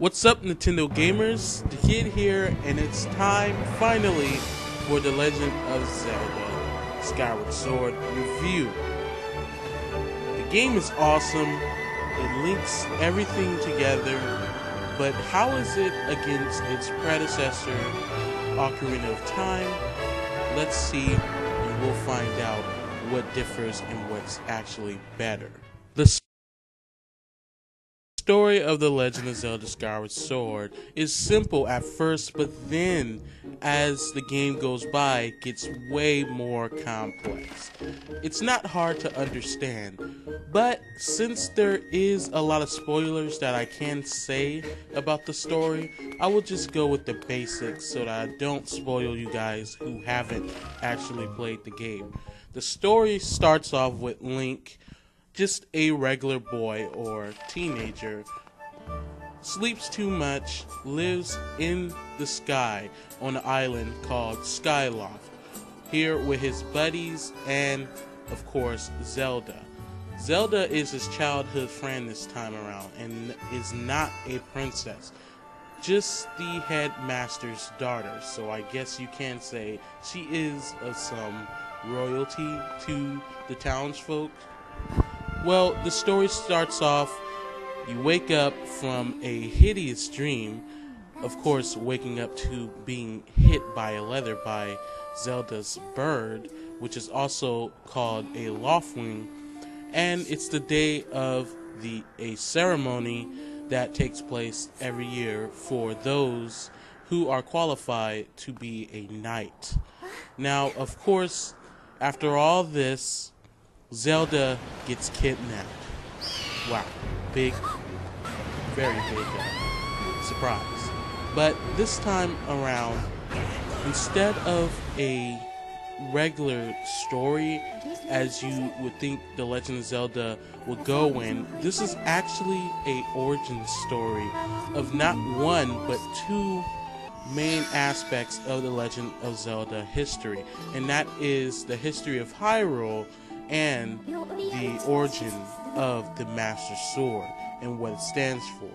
What's up, Nintendo gamers? The Kid here, and it's time, finally, for The Legend of Zelda Skyward Sword review. The game is awesome, it links everything together, but how is it against its predecessor, Ocarina of Time? Let's see, and we'll find out what differs and what's actually better. The story of The Legend of Zelda Skyward Sword is simple at first, but then as the game goes by, it gets way more complex. It's not hard to understand, but since there is a lot of spoilers that I can say about the story, I will just go with the basics so that I don't spoil you guys who haven't actually played the game. The story starts off with Link, just a regular boy or teenager, sleeps too much, lives in the sky on an island called Skyloft, here with his buddies and, of course, Zelda. Zelda is his childhood friend this time around and is not a princess, just the headmaster's daughter, so I guess you can say she is of some royalty to the townsfolk. Well, the story starts off, you wake up from a hideous dream, of course waking up to being hit by a leather by Zelda's bird, which is also called a Loftwing, and it's the day of a ceremony that takes place every year for those who are qualified to be a knight. Now, of course, after all this, Zelda gets kidnapped. Wow, big, very big surprise. But this time around, instead of a regular story as you would think The Legend of Zelda would go in, this is actually a origin story of not one but two main aspects of The Legend of Zelda history, and that is the history of Hyrule and the origin of the Master Sword and what it stands for,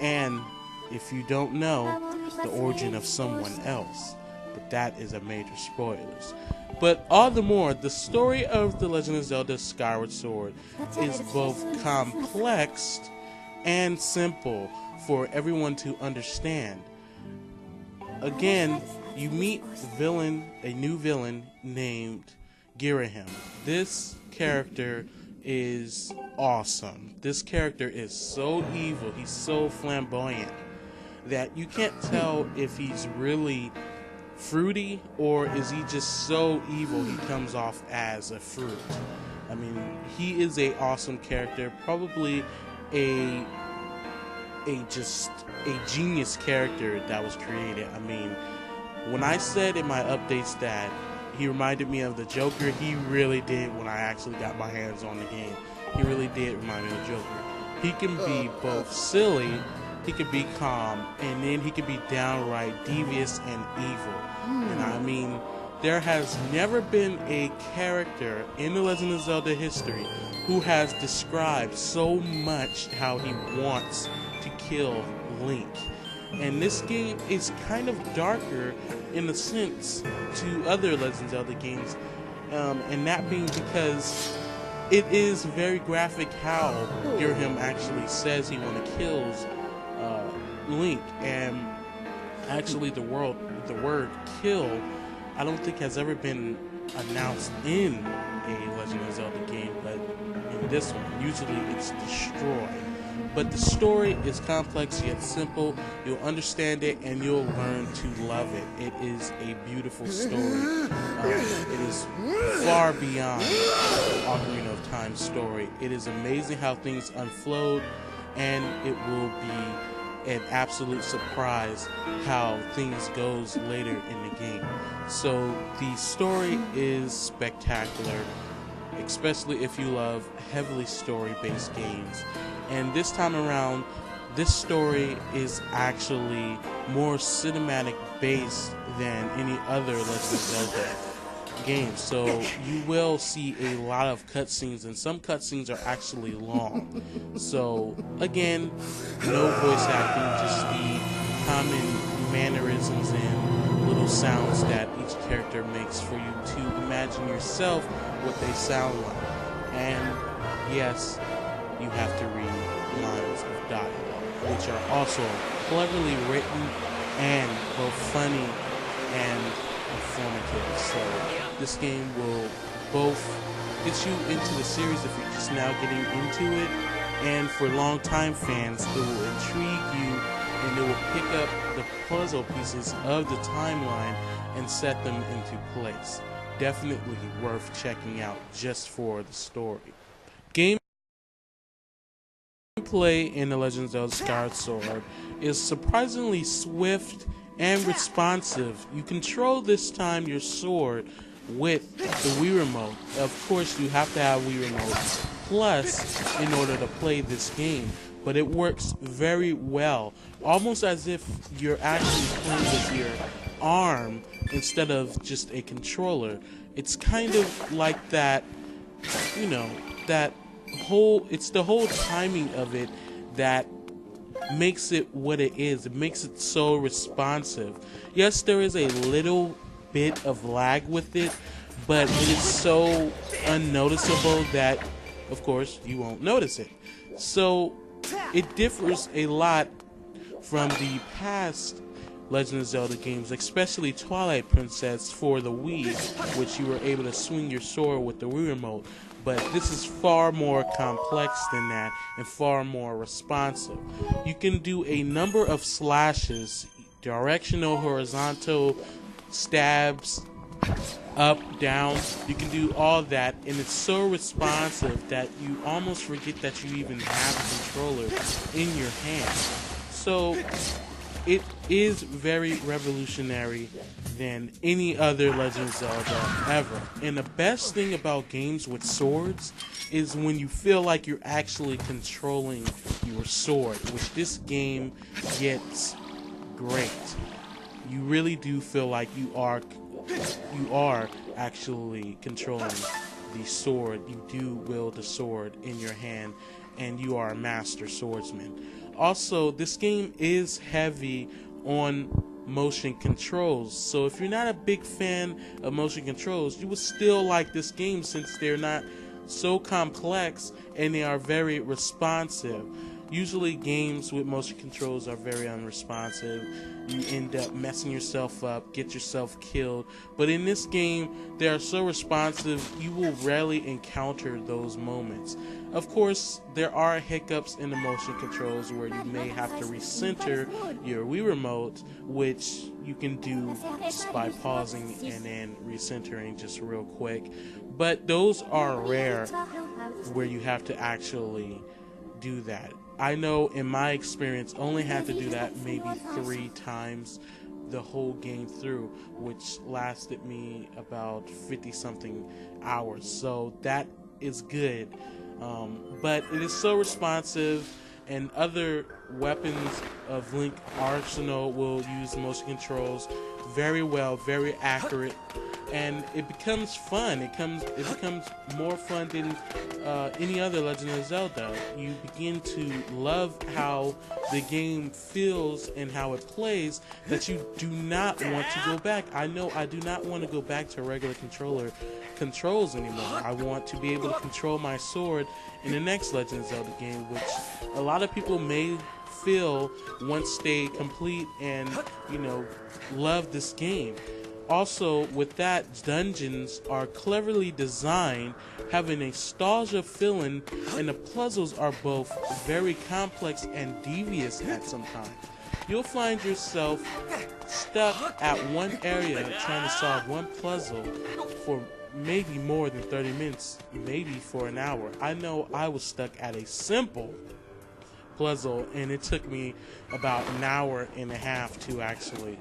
and if you don't know, the origin of someone else, but that is a major spoilers. But all the more, the story of The Legend of Zelda Skyward Sword is both complex and simple for everyone to understand. Again, you meet a new villain named Girahim. This character is awesome. This character is so evil, he's so flamboyant that you can't tell if he's really fruity or is he just so evil he comes off as a fruit. I mean, he is a awesome character, probably a genius character that was created. I mean, when I said in my updates that he reminded me of the Joker, he really did when I actually got my hands on the game. He really did remind me of the Joker. He can be both silly, he can be calm, and then he can be downright devious and evil. And I mean, there has never been a character in The Legend of Zelda history who has described so much how he wants to kill Link. And this game is kind of darker in a sense to other Legend of Zelda games, and that being because it is very graphic how Girahim actually says he wants to kill Link, and actually the word kill I don't think has ever been announced in a Legend of Zelda game, but in this one usually it's destroy. But the story is complex yet simple. You'll understand it and you'll learn to love it. It is a beautiful story. It is far beyond the Ocarina of Time story. It is amazing how things unfold, and it will be an absolute surprise how things goes later in the game. So the story is spectacular, especially if you love heavily story-based games. And this time around, this story is actually more cinematic based than any other Legend of Zelda game. So you will see a lot of cutscenes, and some cutscenes are actually long. So again, no voice acting, just listens in little sounds that each character makes for you to imagine yourself what they sound like. And yes, you have to read lines of dialogue, which are also cleverly written and both funny and informative. So this game will both get you into the series if you're just now getting into it, and for long-time fans, it will intrigue you and it will pick up the puzzle pieces of the timeline and set them into place. Definitely worth checking out just for the story. Gameplay in The Legend of Zelda Skyward Sword is surprisingly swift and responsive. You control this time your sword with the Wii Remote. Of course, you have to have Wii Remote Plus in order to play this game, but it works very well, almost as if you're actually playing with your arm instead of just a controller. It's kind of like that, you know, it's the whole timing of it that makes it what it is. It makes it so responsive. Yes, there is a little bit of lag with it, but it is so unnoticeable that, of course, you won't notice it. So it differs a lot from the past Legend of Zelda games, especially Twilight Princess for the Wii, which you were able to swing your sword with the Wii Remote. But this is far more complex than that and far more responsive. You can do a number of slashes, directional, horizontal, stabs, up, down. You can do all that, and it's so responsive that you almost forget that you even have a controller in your hand. So it is very revolutionary than any other Legend of Zelda ever. And the best thing about games with swords is when you feel like you're actually controlling your sword, which this game gets great. You really do feel like you are actually controlling the sword. You do wield the sword in your hand, and you are a master swordsman. Also, this game is heavy on motion controls, so if you're not a big fan of motion controls, you will still like this game since they're not so complex and they are very responsive. Usually games with motion controls are very unresponsive. You end up messing yourself up, get yourself killed. But in this game, they are so responsive, you will rarely encounter those moments. Of course, there are hiccups in the motion controls where you may have to recenter your Wii Remote, which you can do just by pausing and then recentering just real quick. But those are rare where you have to actually do that. I know in my experience only had to do that maybe 3 times the whole game through, which lasted me about 50 something hours, so that is good. But it is so responsive, and other weapons of Link Arsenal will use motion controls very well, very accurate, and it becomes fun. It becomes more fun than any other Legend of Zelda. You begin to love how the game feels and how it plays, that you do not want to go back. I know I do not want to go back to regular controls anymore. I want to be able to control my sword in the next Legend of Zelda game, which a lot of people may feel once they complete and, love this game. Also, with that, dungeons are cleverly designed, having a nostalgia feeling, and the puzzles are both very complex and devious at some times. You'll find yourself stuck at one area trying to solve one puzzle for maybe more than 30 minutes, maybe for an hour. I know I was stuck at a simple puzzle, and it took me about an hour and a half to actually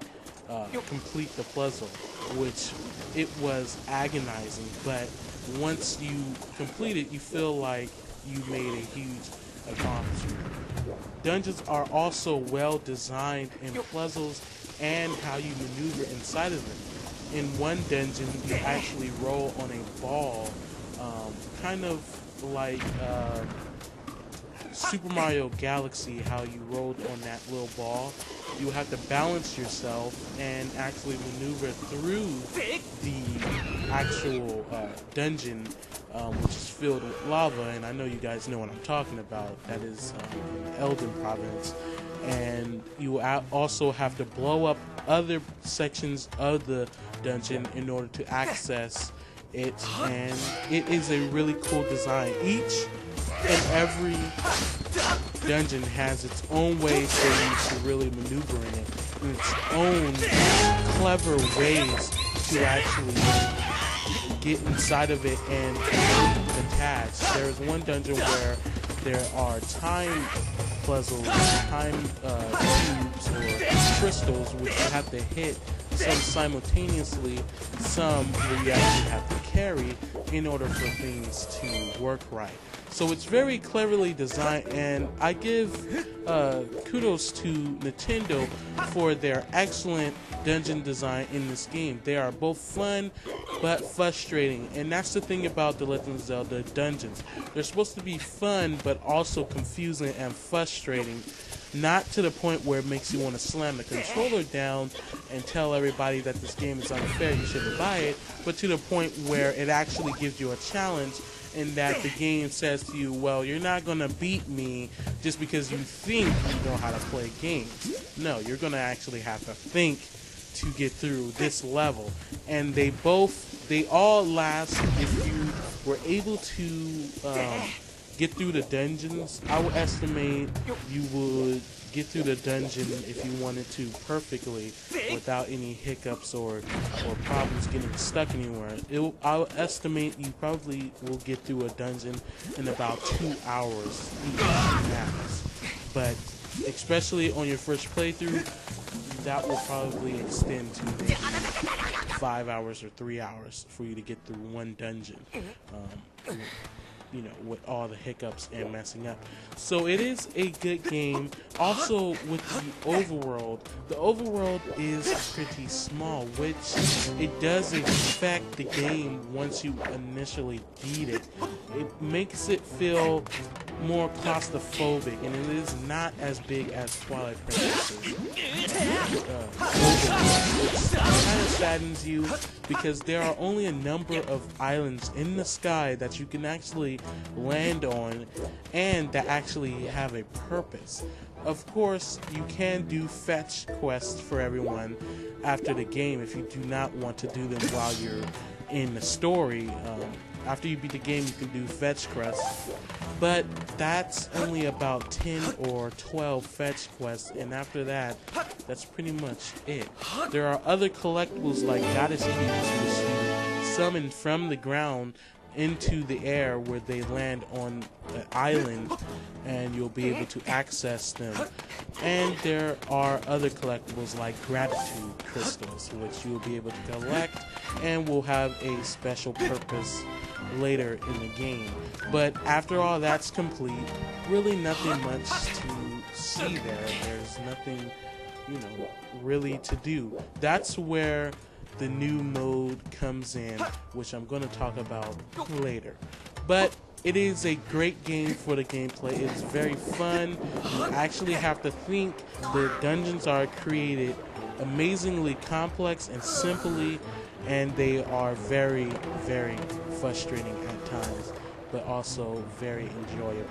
complete the puzzle, which it was agonizing, but once you complete it, you feel like you made a huge accomplishment. Dungeons are also well designed in puzzles and how you maneuver inside of them. In one dungeon, you actually roll on a ball, kind of like Super Mario Galaxy, how you rolled on that little ball. You have to balance yourself and actually maneuver through the actual dungeon, which is filled with lava. And I know you guys know what I'm talking about. That is in the Elden province. And you also have to blow up other sections of the dungeon in order to access it, and it is a really cool design. Each and every dungeon has its own way for you to really maneuver in it, and its own clever ways to actually get inside of it and complete the task. There is one dungeon where there are time puzzles, time cubes or crystals which you have to hit, some simultaneously, some where you actually have to carry in order for things to work right. So it's very cleverly designed, and I give kudos to Nintendo for their excellent dungeon design in this game. They are both fun but frustrating, and that's the thing about The Legend of Zelda dungeons. They're supposed to be fun but also confusing and frustrating, not to the point where it makes you want to slam the controller down and tell everybody that this game is unfair, you shouldn't buy it, but to the point where it actually gives you a challenge, in that the game says to you, well, you're not going to beat me just because you think you know how to play games. No, you're going to actually have to think to get through this level. And they all last, if you were able to get through the dungeons, I would estimate you would get through the dungeon, if you wanted to, perfectly without any hiccups or problems getting stuck anywhere. I would estimate you probably will get through a dungeon in about 2 hours each max. But especially on your first playthrough, that will probably extend to maybe 5 hours or 3 hours for you to get through one dungeon. You know, with all the hiccups and messing up. So it is a good game. Also, with the overworld is pretty small, which it does affect the game once you initially beat it. It makes it feel more claustrophobic, and it is not as big as Twilight Princess's overworld, which kind of saddens you because there are only a number of islands in the sky that you can actually land on and that actually have a purpose. Of course, you can do fetch quests for everyone after the game if you do not want to do them while you're in the story. After you beat the game, you can do fetch quests, but that's only about 10 or 12 fetch quests, and after that, that's pretty much it. There are other collectibles like goddess cubes, which you summon from the ground into the air where they land on an island, and you'll be able to access them. And there are other collectibles like gratitude crystals, which you'll be able to collect and will have a special purpose later in the game. But after all that's complete, really nothing much to see there. There's nothing, really to do. That's where the new mode comes in, which I'm going to talk about later. But it is a great game for the gameplay. It is very fun. You actually have to think. The dungeons are created amazingly complex and simply, and they are very, very frustrating at times, but also very enjoyable.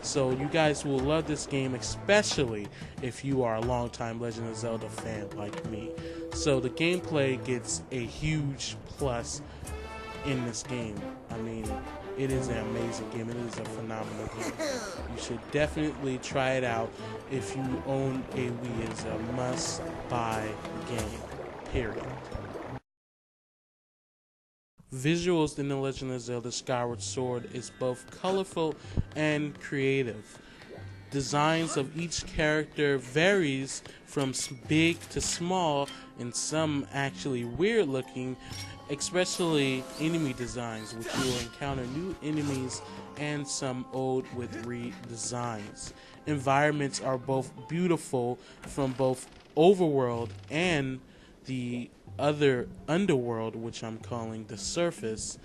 So you guys will love this game, especially if you are a longtime Legend of Zelda fan like me. So the gameplay gets a huge plus in this game. I mean, it is an amazing game. It is a phenomenal game. You should definitely try it out. If you own a Wii, it's a must-buy game, period. Visuals in The Legend of Zelda Skyward Sword is both colorful and creative. Designs of each character varies from big to small, and some actually weird looking, especially enemy designs, which you will encounter new enemies and some old with redesigns. Environments are both beautiful from both overworld and the other underworld, which I'm calling the surface,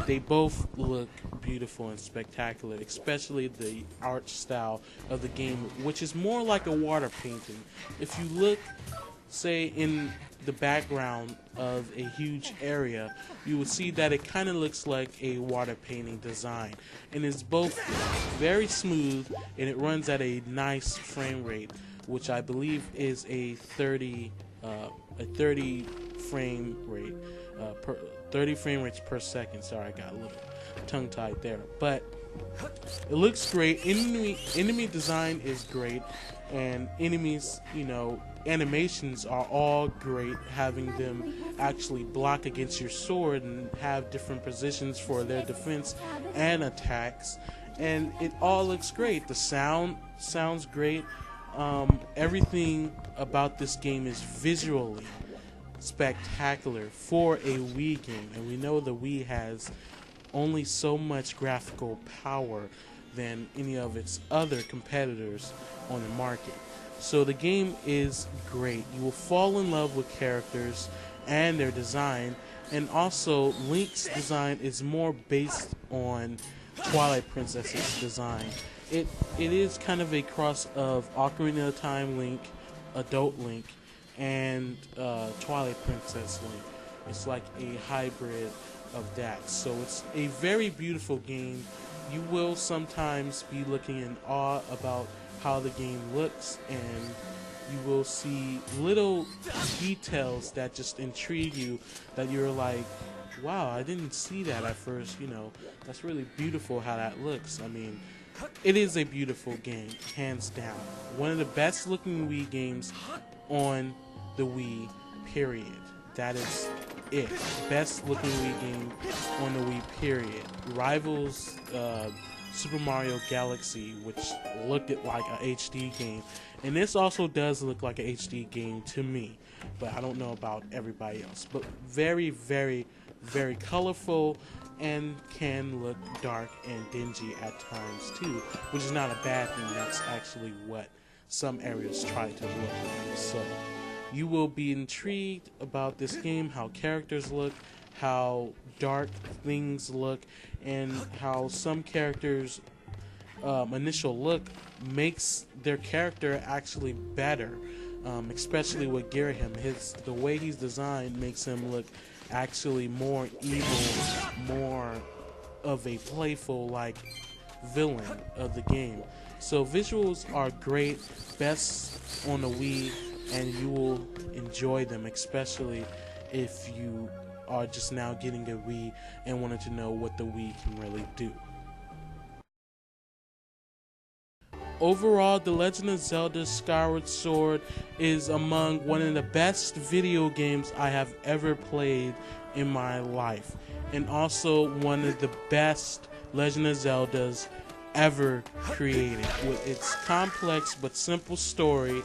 they both look beautiful and spectacular, especially the art style of the game, which is more like a water painting. If you look, say, in the background of a huge area, you will see that it kind of looks like a water painting design, and it's both very smooth and it runs at a nice frame rate, which I believe is a 30 frame rate per 30 frame rates per second. Sorry, I got a little tongue tied there, but it looks great. Enemy design is great, and enemies, animations are all great, having them actually block against your sword and have different positions for their defense and attacks, and it all looks great. The sound sounds great. Everything about this game is visually spectacular for a Wii game, and we know the Wii has only so much graphical power than any of its other competitors on the market. So the game is great. You will fall in love with characters and their design, and also Link's design is more based on Twilight Princess's design. It is kind of a cross of Ocarina of Time Link, Adult Link, and Twilight Princess Link. It's like a hybrid of that. So it's a very beautiful game. You will sometimes be looking in awe about how the game looks, and you will see little details that just intrigue you, that you're like, wow, I didn't see that at first. That's really beautiful how that looks. I mean, it is a beautiful game, hands down. One of the best looking Wii games on the Wii, period. That is it. Best looking Wii game on the Wii, period. Rivals Super Mario Galaxy, which looked like a HD game. And this also does look like a HD game to me, but I don't know about everybody else. But very, very, very colorful, and can look dark and dingy at times too, which is not a bad thing. That's actually what some areas try to look like. So you will be intrigued about this game, how characters look, how dark things look, and how some characters' initial look makes their character actually better, especially with Girahim. The way he's designed makes him look actually more evil, more of a playful like villain of the game. So visuals are great, best on the Wii, and you will enjoy them, especially if you are just now getting a Wii and wanted to know what the Wii can really do. Overall, The Legend of Zelda Skyward Sword is among one of the best video games I have ever played in my life, and also one of the best Legend of Zeldas ever created. With its complex but simple story,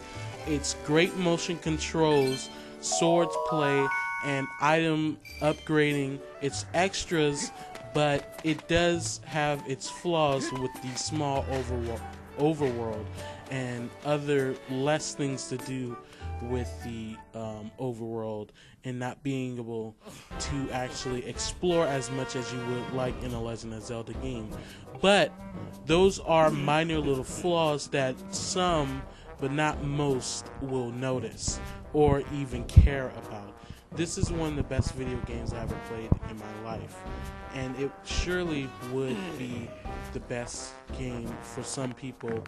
its great motion controls, swords play, and item upgrading, its extras, but it does have its flaws with the small overworld and other less things to do with the overworld, and not being able to actually explore as much as you would like in a Legend of Zelda game. But those are minor little flaws that some, but not most, will notice or even care about. This is one of the best video games I ever played in my life, and it surely would be the best game for some people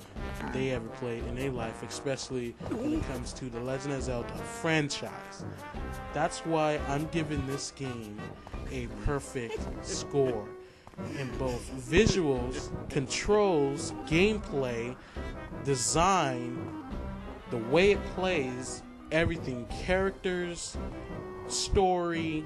they ever played in their life, especially when it comes to the Legend of Zelda franchise. That's why I'm giving this game a perfect score in both visuals, controls, gameplay, design, the way it plays, everything, characters, story,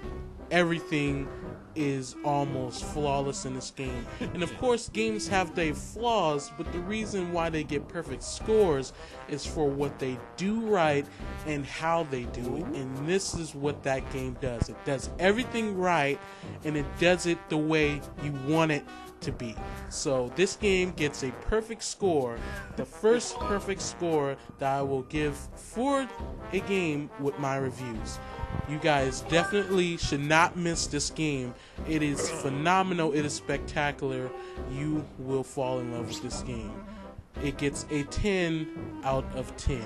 everything is almost flawless in this game. And of course, games have their flaws, but the reason why they get perfect scores is for what they do right and how they do it. And this is what that game does. It does everything right, and it does it the way you want it to be. So this game gets a perfect score, the first perfect score that I will give for a game with my reviews. You guys definitely should not miss this game. It is phenomenal. It is spectacular. You will fall in love with this game. It gets a 10 out of 10.